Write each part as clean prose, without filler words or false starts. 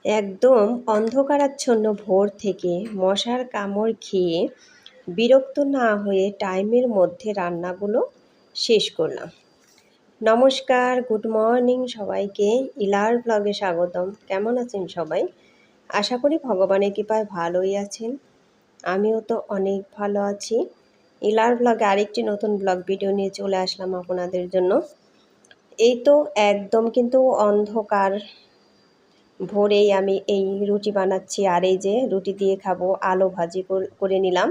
একদম অন্ধকারাচ্ছন্ন ভোর থেকে মশার কামড় খেয়ে বিরক্ত না হয়ে টাইমের মধ্যে রান্নাগুলো শেষ করলাম। নমস্কার, গুড মর্নিং সবাইকে। ইলার ব্লগে স্বাগতম। কেমন আছেন সবাই? আশা করি ভগবানের কৃপায় ভালোই আছেন। আমিও তো অনেক ভালো আছি। ইলার ব্লগে আরেকটি নতুন ব্লগ ভিডিও নিয়ে চলে আসলাম আপনাদের জন্য। এই তো একদম কিন্তু অন্ধকার ভোরেই আমি এই রুটি বানাচ্ছি, আর এই যে রুটি দিয়ে খাবো, আলু ভাজি করে নিলাম।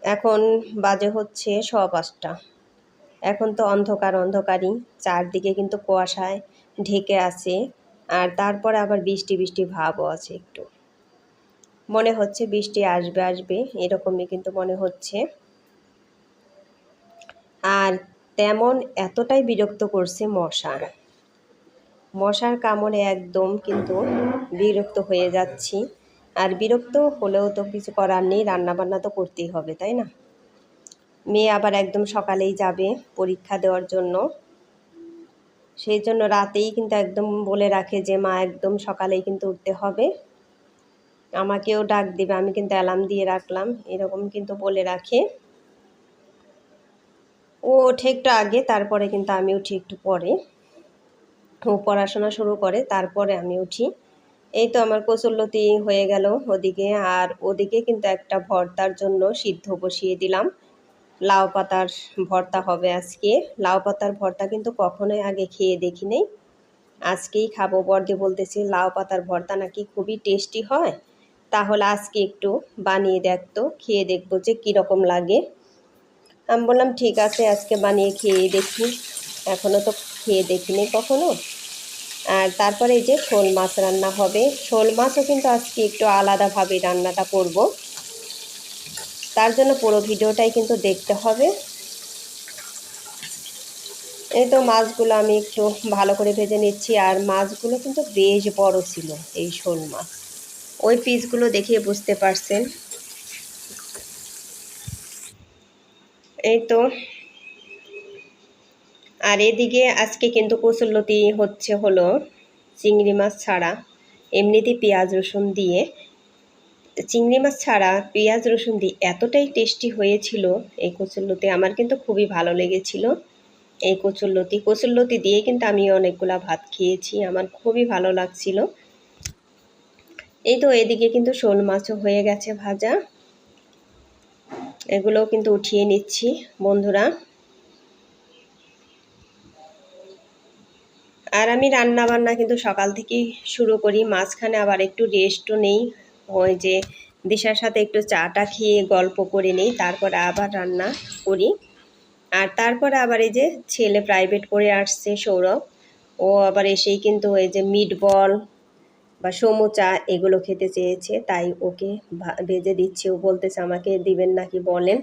এখন বাজে হচ্ছে 5:15। এখন তো অন্ধকারই, চারদিকে কিন্তু কুয়াশায় ঢেকে আছে, আর তারপরে আবার বৃষ্টি বৃষ্টি ভাবও আছে। একটু মনে হচ্ছে বৃষ্টি আসবে আসবে এরকমই কিন্তু মনে হচ্ছে। আর তেমন এতটাই বিরক্ত করছে মশার কামড়ে একদম কিন্তু বিরক্ত হয়ে যাচ্ছি। আর বিরক্ত হলেও তো কিছু করার নেই, রান্নাবান্না তো করতেই হবে, তাই না? মেয়ে আবার একদম সকালেই যাবে পরীক্ষা দেওয়ার জন্য, সেই জন্য রাতেই কিন্তু একদম বলে রাখে যে মা একদম সকালেই কিন্তু উঠতে হবে, আমাকেও ডাক দিবে, আমি কিন্তু অ্যালার্ম দিয়ে রাখলাম, এরকম কিন্তু বলে রাখে। ও ওঠে একটু আগে, তারপরে কিন্তু আমি উঠি একটু পরে। ও পড়াশোনা শুরু করে, তারপরে আমি উঠি। এই তো আমার কচুরলতি হয়ে গেল ওদিকে, আর ওদিকে কিন্তু একটা ভর্তার জন্য সিদ্ধ বসিয়ে দিলাম। লাউ পাতার ভর্তা হবে আজকে। লাউ পাতার ভর্তা কিন্তু কখনোই আগে খেয়ে দেখি নেই, আজকেই খাবো। বর্দি বলতেছি লাউ পাতার ভর্তা নাকি খুবই টেস্টি হয়, তাহলে আজকে একটু বানিয়ে দেখতো, খেয়ে দেখবো যে কীরকম লাগে। আমি বললাম ঠিক আছে, আজকে বানিয়ে খেয়ে দেখি, এখনও তো খেয়ে দেখিনি কখনো। আর তারপরে এই যে শোল মাছ রান্না হবে। শোল মাছও কিন্তু আজকে একটু আলাদাভাবে রান্নাটা করব, তার জন্য পুরো ভিডিওটাই কিন্তু দেখতে হবে। এই তো মাছগুলো আমি একটু ভালো করে ভেজে নিচ্ছি, আর মাছগুলো কিন্তু বেশ বড় ছিল এই শোল মাছ, ওই পিসগুলো দেখিয়ে বুঝতে পারছেন। এই তো, আর এদিকে আজকে কিন্তু কচুরলতি হলো চিংড়ি মাছ ছাড়া, এমনিতেই পেঁয়াজ রসুন দিয়ে। চিংড়ি মাছ ছাড়া পেঁয়াজ রসুন দিয়ে এতটাই টেস্টি হয়েছিল এই কচুরলতি, আমার কিন্তু খুবই ভালো লেগেছিল। এই কচুরলতি দিয়ে কিন্তু আমি অনেকগুলা ভাত খেয়েছি, আমার খুবই ভালো লাগছিল। এই তো এদিকে কিন্তু শোল মাছও হয়ে গেছে ভাজা, এগুলোও কিন্তু উঠিয়ে নিচ্ছি বন্ধুরা। আর আমি রান্না বান্না কিন্তু সকাল থেকেই শুরু করি, মাঝখানে আবার একটু রেস্টও নেই, ওই যে দিশার সাথে একটু চাটা খেয়ে গল্প করে নেই, তারপরে আবার রান্না করি। আর তারপরে আবার এই যে ছেলে প্রাইভেট পড়ে আসছে সৌরভ, ও আবার এসেই কিন্তু এই যে মিট বল বা সমুচা এগুলো খেতে চেয়েছে, তাই ওকে ভেজে দিচ্ছি। ও বলতেছে আমাকে দিবেন নাকি বলেন।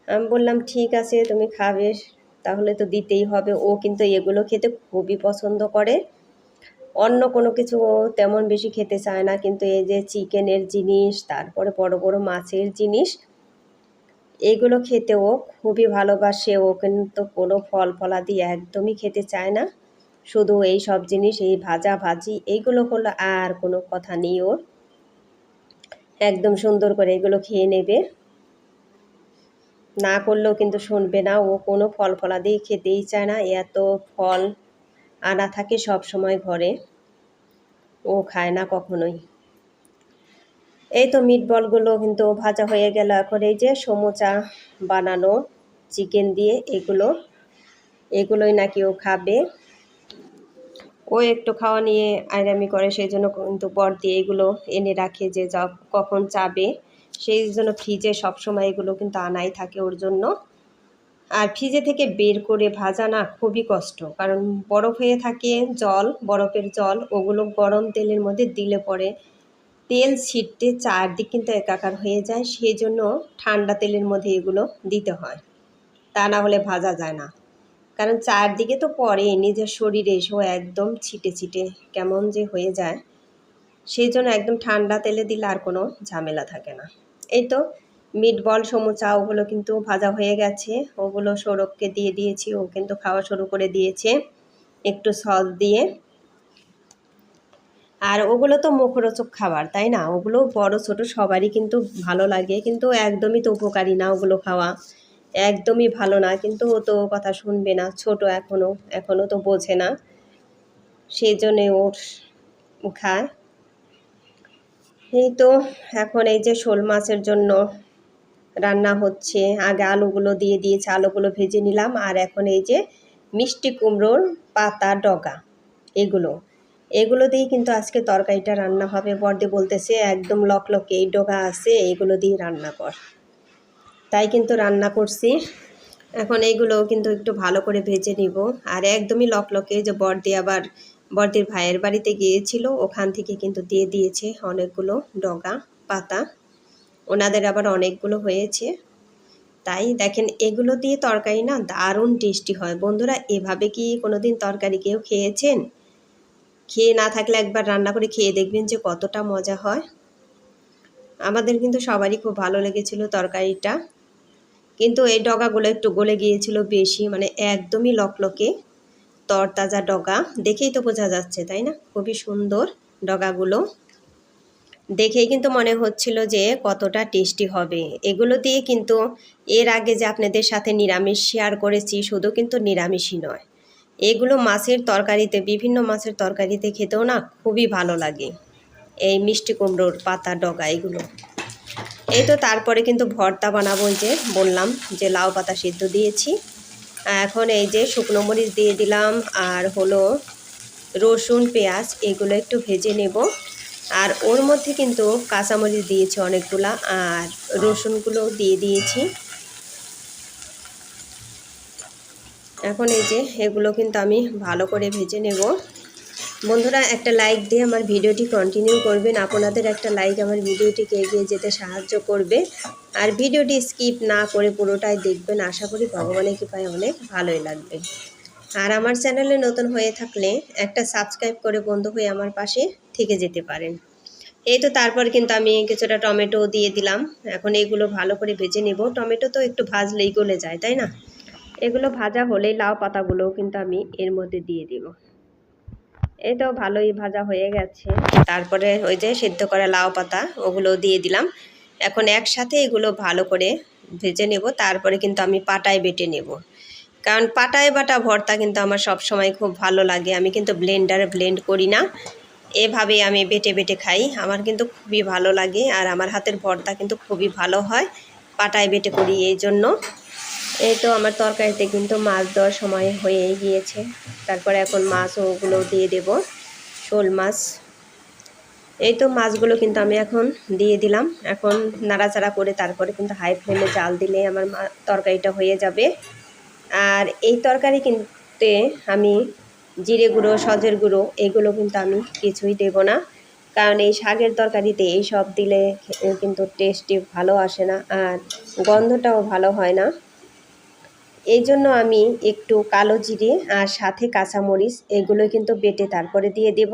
আমি বললাম ঠিক আছে তুমি খাবে, তাহলে তো দিতেই হবে। ও কিন্তু এগুলো খেতে খুবই পছন্দ করে, অন্য কোনো কিছু ও তেমন বেশি খেতে চায় না, কিন্তু এই যে চিকেনের জিনিস, তারপরে বড় বড় মাছের জিনিস, এগুলো খেতে ও খুবই ভালোবাসে। ও কিন্তু কোনো ফল ফলাদি একদমই খেতে চায় না, শুধু এই সব জিনিস, এই ভাজা ভাজি এইগুলো হলো, আর কোনো কথা নেই ওর। একদম সুন্দর করে এগুলো খেয়ে নেবে, না করলেও কিন্তু শুনবে না। ও কোনো ফল ফলাদি খেতেই চায় না, এত ফল আনা থাকে সব সময় ঘরে, ও খায় না কখনোই। এই তো মিট বলগুলো কিন্তু ভাজা হয়ে গেল, এখন এই যে সমোচা বানানো চিকেন দিয়ে, এগুলোই নাকি ও খাবে। ও একটু খাওয়া নিয়ে আইরামি করে, সেই জন্য কিন্তু বড়দি এগুলো এনে রাখে যে কখন চাবে, সেই জন্য ফ্রিজে সবসময় এগুলো কিন্তু আনাই থাকে ওর জন্য। আর ফ্রিজে থেকে বের করে ভাজা না খুবই কষ্ট, কারণ বরফ হয়ে থাকে জল, বরফের জল, ওগুলো গরম তেলের মধ্যে দিলে পরে তেল ছিটতে চারদিক কিন্তু একাকার হয়ে যায়, সেই জন্য ঠান্ডা তেলের মধ্যে এগুলো দিতে হয়, তা না হলে ভাজা যায় না। কারণ চারদিকে তো পরে নিজের শরীরে এসেও একদম ছিটে ছিটে কেমন যে হয়ে যায়, সেই জন্য একদম ঠান্ডা তেলে দিলে আর কোনো ঝামেলা থাকে না। এই তো মিট বল সমুচা ওগুলো কিন্তু ভাজা হয়ে গেছে, ওগুলো সৌরভকে দিয়ে দিয়েছি, ও কিন্তু খাওয়া শুরু করে দিয়েছে একটু সস দিয়ে। আর ওগুলো তো মুখরোচক খাবার, তাই না? ওগুলো বড় ছোট সবারই কিন্তু ভালো লাগে, কিন্তু একদমই তো উপকারী না ওগুলো খাওয়া, একদমই ভালো না। কিন্তু ও তো কথা শুনবে না, ছোট এখনো তো বোঝে না, সেই জন্যে ওর খায়। এই তো এখন এই যে শোল মাছের জন্য রান্না হচ্ছে। আগে আলুগুলো দিয়ে দিয়েছি, আলুগুলো ভেজে নিলাম। আর এখন এই যে মিষ্টি কুমড়োর পাতা ডগা, এগুলো এগুলো দিয়ে কিন্তু আজকে তরকারিটা রান্না হবে। বড়দি বলতেছে একদম লকলকে এই ডগা আছে, এগুলো দিয়ে রান্না কর। তাই কিন্তু রান্না করছি। এখন এইগুলো কিন্তু একটু ভালো করে ভেজে নিব। আর একদমই লকলকে, যে বড়দির ভাইয়ের বাড়িতে গিয়েছিল, ওখান থেকে কিন্তু দিয়ে দিয়েছে অনেকগুলো ডগা পাতা। ওনাদের আবার অনেকগুলো হয়েছে। তাই দেখেন, এগুলো দিয়ে তরকারি না দারুণ টেস্টি হয়। বন্ধুরা, এভাবে কি কোনোদিন তরকারি কেউ খেয়েছেন? খেয়ে না থাকলে একবার রান্না করে খেয়ে দেখবেন যে কতটা মজা হয়। আমাদের কিন্তু সবারই খুব ভালো লেগেছিল তরকারিটা। কিন্তু এই ডগাগুলো একটু গলে গিয়েছিল বেশি, মানে একদমই লকলকে তরতাজা ডগা। দেখেই তো বোঝা যাচ্ছে, তাই না? খুবই সুন্দর ডগাগুলো। দেখেই কিন্তু মনে হচ্ছিল যে কতটা টেস্টি হবে। এগুলো দিয়ে কিন্তু এর আগে যে আপনাদের সাথে নিরামিষ শেয়ার করেছি, শুধু কিন্তু নিরামিষই নয়, এগুলো মাছের তরকারিতে, বিভিন্ন মাছের তরকারিতে খেতেও না খুবই ভালো লাগে। এই মিষ্টি কুমড়োর পাতা ডগা এগুলো। এই তো তারপরে কিন্তু ভর্তা বানাবো। এই যে বললাম যে লাউ পাতা সিদ্ধ দিয়েছি। এখন এই যে শুকনো মরিচ দিয়ে দিলাম, আর হলো রসুন পেঁয়াজ, এগুলো একটু ভেজে নেব। আর ওর মধ্যে কিন্তু কাঁচামরিচ দিয়েছি অনেকগুলা, আর রসুনগুলো দিয়ে দিয়েছি। এখন এই যে এগুলো কিন্তু আমি ভালো করে ভেজে নেব। বন্ধুরা, একটা লাইক দিয়ে আমার ভিডিওটি কন্টিনিউ করবেন। আপনাদের একটা লাইক আমার ভিডিওটিকে এগিয়ে যেতে সাহায্য করবে। আর ভিডিওটি স্কিপ না করে পুরোটাই দেখবেন। আশা করি ভগবানের কৃপায় অনেক ভালোই লাগবে। আর আমার চ্যানেলে নতুন হয়ে থাকলে একটা সাবস্ক্রাইব করে বন্ধু হয়ে আমার পাশে থেকে যেতে পারেন। এই তো তারপর কিন্তু আমি কিছুটা টমেটো দিয়ে দিলাম। এখন এগুলো ভালো করে ভেজে নেব। টমেটো তো একটু ভাজলেই গলে যায়, তাই না? এগুলো ভাজা হলেই লাউ পাতাগুলোও কিন্তু আমি এর মধ্যে দিয়ে দিব। এই তো ভালোই ভাজা হয়ে গেছে। তারপরে ওই যে সিদ্ধ করা লাউ পাতা, ওগুলো দিয়ে দিলাম। এখন একসাথে এগুলো ভালো করে ভেজে নেব। তারপরে কিন্তু আমি পাটায় বেটে নেব, কারণ পাটায় বাটা ভর্তা কিন্তু আমার সব সময় খুব ভালো লাগে। আমি কিন্তু ব্লেন্ডারে ব্লেন্ড করি না, এভাবে আমি বেটে বেটে খাই। আমার কিন্তু খুবই ভালো লাগে, আর আমার হাতের ভর্তা কিন্তু খুবই ভালো হয় পাটায় বেটে করি, এই জন্য। এই তো আমার তরকারিতে কিন্তু মাছ দেওয়ার সময় হয়ে গিয়েছে। তারপরে এখন মাছ ওগুলো দিয়ে দেব, শোল মাছ। এই তো মাছগুলো কিন্তু আমি এখন দিয়ে দিলাম। এখন নাড়াচাড়া করে তারপরে কিন্তু হাই ফ্লেমে জাল দিলে আমার তরকারিটা হয়ে যাবে। আর এই তরকারি কিনতে আমি জিরে গুঁড়ো, সজের গুঁড়ো, এগুলো কিন্তু আমি কিছুই দেব না, কারণ এই শাকের তরকারিতে এই সব দিলে কিন্তু টেস্টি ভালো আসে না, আর গন্ধটাও ভালো হয় না। এই জন্য আমি একটু কালো জিরে আর সাথে কাঁচামরিচ এগুলো কিন্তু বেটে তারপরে দিয়ে দেব।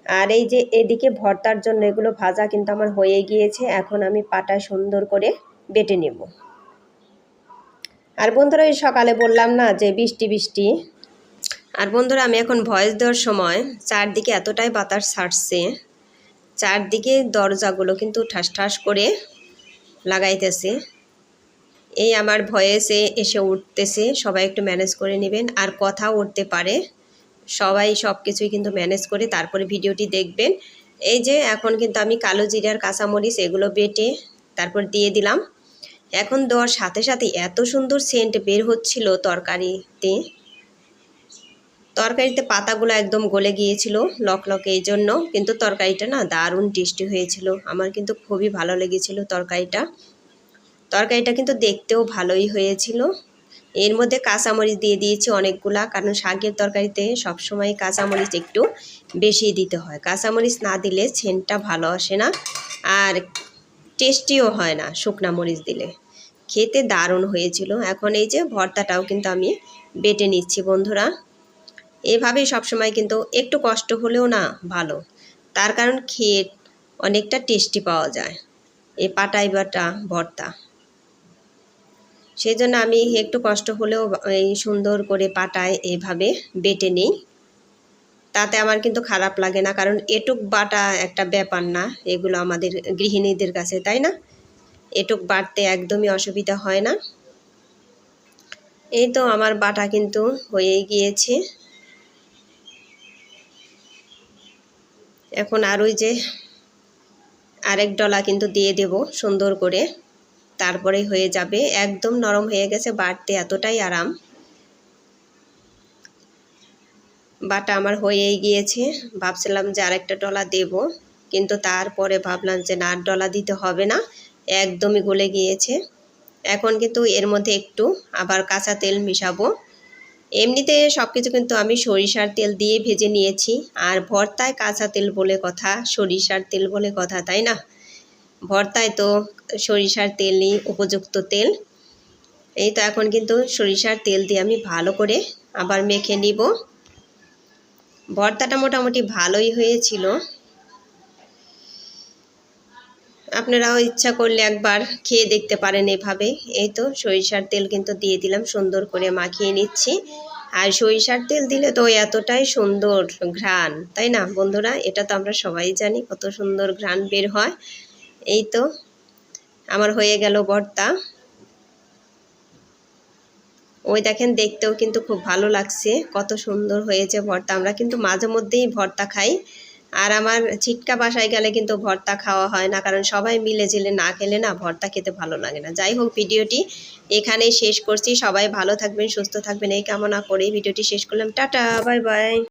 আর এই যে এদিকে ভর্তার জন্য এগুলো ভাজা কিন্তু আমার হয়ে গিয়েছে। এখন আমি পাটায় সুন্দর করে বেটে নেব। আর বন্ধুরা, এই সকালে বললাম না যে বৃষ্টি বৃষ্টি। আর বন্ধুরা, আমি এখন ভয়েস দেওয়ার সময় চারদিকে এতটাই বাতাস ছাড়ছে, চারদিকে দরজাগুলো কিন্তু ঠাস ঠাস করে লাগাইতেছে। এই আমার ভয়েসে এসে উঠতেছে, সবাই একটু ম্যানেজ করে নেবেন। আর কথাও উঠতে পারে, সবাই সব কিছুই কিন্তু ম্যানেজ করে তারপরে ভিডিওটি দেখবেন। এই যে এখন কিন্তু আমি কালো জিরে আর কাঁচামরিচ এগুলো বেটে তারপর দিয়ে দিলাম। এখন দেওয়ার সাথে সাথে এত সুন্দর সেন্ট বের হচ্ছিল তরকারিতে পাতাগুলো একদম গলে গিয়েছিল লকলকে, এই জন্য কিন্তু তরকারিটা না দারুণ টেস্টি হয়েছিল। আমার কিন্তু খুবই ভালো লেগেছিল তরকারিটা কিন্তু দেখতেও ভালোই হয়েছিল। এর মধ্যে কাঁচামরিচ দিয়ে দিয়েছি অনেকগুলা, কারণ শাকের তরকারিতে সবসময় কাঁচামরিচ একটু বেশি দিতে হয়। কাঁচামরিচ না দিলে সেন্টটা ভালো আসে না, আর টেস্টিও হয় না শুকনা মরিচ দিলে। খেতে দারুণ হয়েছিল। এখন এই যে ভর্তাটাও কিন্তু আমি বেটে নিচ্ছি। বন্ধুরা, এভাবেই সবসময় কিন্তু একটু কষ্ট হলেও না ভালো, তার কারণ খেয়ে অনেকটা টেস্টি পাওয়া যায় এই পাটাই বাটা ভর্তা। সেই জন্য আমি একটু কষ্ট হলেও এই সুন্দর করে পাটায় এভাবে বেটে নিই। তাতে আমার কিন্তু খারাপ লাগে না, কারণ এটুক বাটা একটা ব্যাপার না, এগুলো আমাদের গৃহিণীদের কাছে, তাই না? এটুক বাটতে একদমই অসুবিধা হয় না। এই তো আমার বাটা কিন্তু হয়েই গিয়েছে। এখন আর ওই যে আরেক ডলা কিন্তু দিয়ে দেব সুন্দর করে, তারপরে হয়ে যাবে। একদম নরম হয়ে গেছে, বাটতে এতটাই আরাম। বাটা আমার হয়েই গিয়েছে। ভাবছিলাম যে আরেকটা ডলা দেব, কিন্তু তারপরে ভাবলাম যে না, ডলা দিতে হবে না, একদমই গলে গিয়েছে। এখন কিন্তু এর মধ্যে একটু আবার কাঁচা তেল মিশাবো। এমনিতে সব কিছু কিন্তু আমি সরিষার তেল দিয়ে ভেজে নিয়েছি, আর ভর্তায় কাঁচা তেল বলে কথা, সরিষার তেল বলে কথা, তাই না? ভর্তায় তো সরিষার তেলই উপযুক্ত তেল। এই তো এখন কিন্তু সরিষার তেল দিয়ে আমি ভালো করে আবার মেখে নিব। ভর্তাটা মোটামুটি ভালোই হয়েছিল, আপনারাও ইচ্ছা করলে একবার খেয়ে দেখতে পারেন এভাবে। এই তো সরিষার তেল কিন্তু দিয়ে দিলাম, সুন্দর করে মাখিয়ে নিচ্ছি। আর সরিষার তেল দিলে তো এতটাই সুন্দর ঘ্রাণ, তাই না বন্ধুরা? এটা তো আমরা সবাই জানি কত সুন্দর ঘ্রাণ বের হয়। এই তো আমার হয়ে গেল ভর্তা। ওই দেখেন, দেখতেও কিন্তু খুব ভালো লাগছে, কত সুন্দর হয়েছে ভর্তা। আমরা কিন্তু মাঝে মধ্যেই ভর্তা খাই, আর আমার ছিটকা বাসায় গেলে কিন্তু ভর্তা খাওয়া হয় না, কারণ সবাই মিলে জিলে না খেলে না ভর্তা খেতে ভালো লাগে না। যাই হোক, ভিডিওটি এখানেই শেষ করছি। সবাই ভালো থাকবেন, সুস্থ থাকবেন এই কামনা করে ভিডিওটি শেষ করলাম। Tata, bye bye.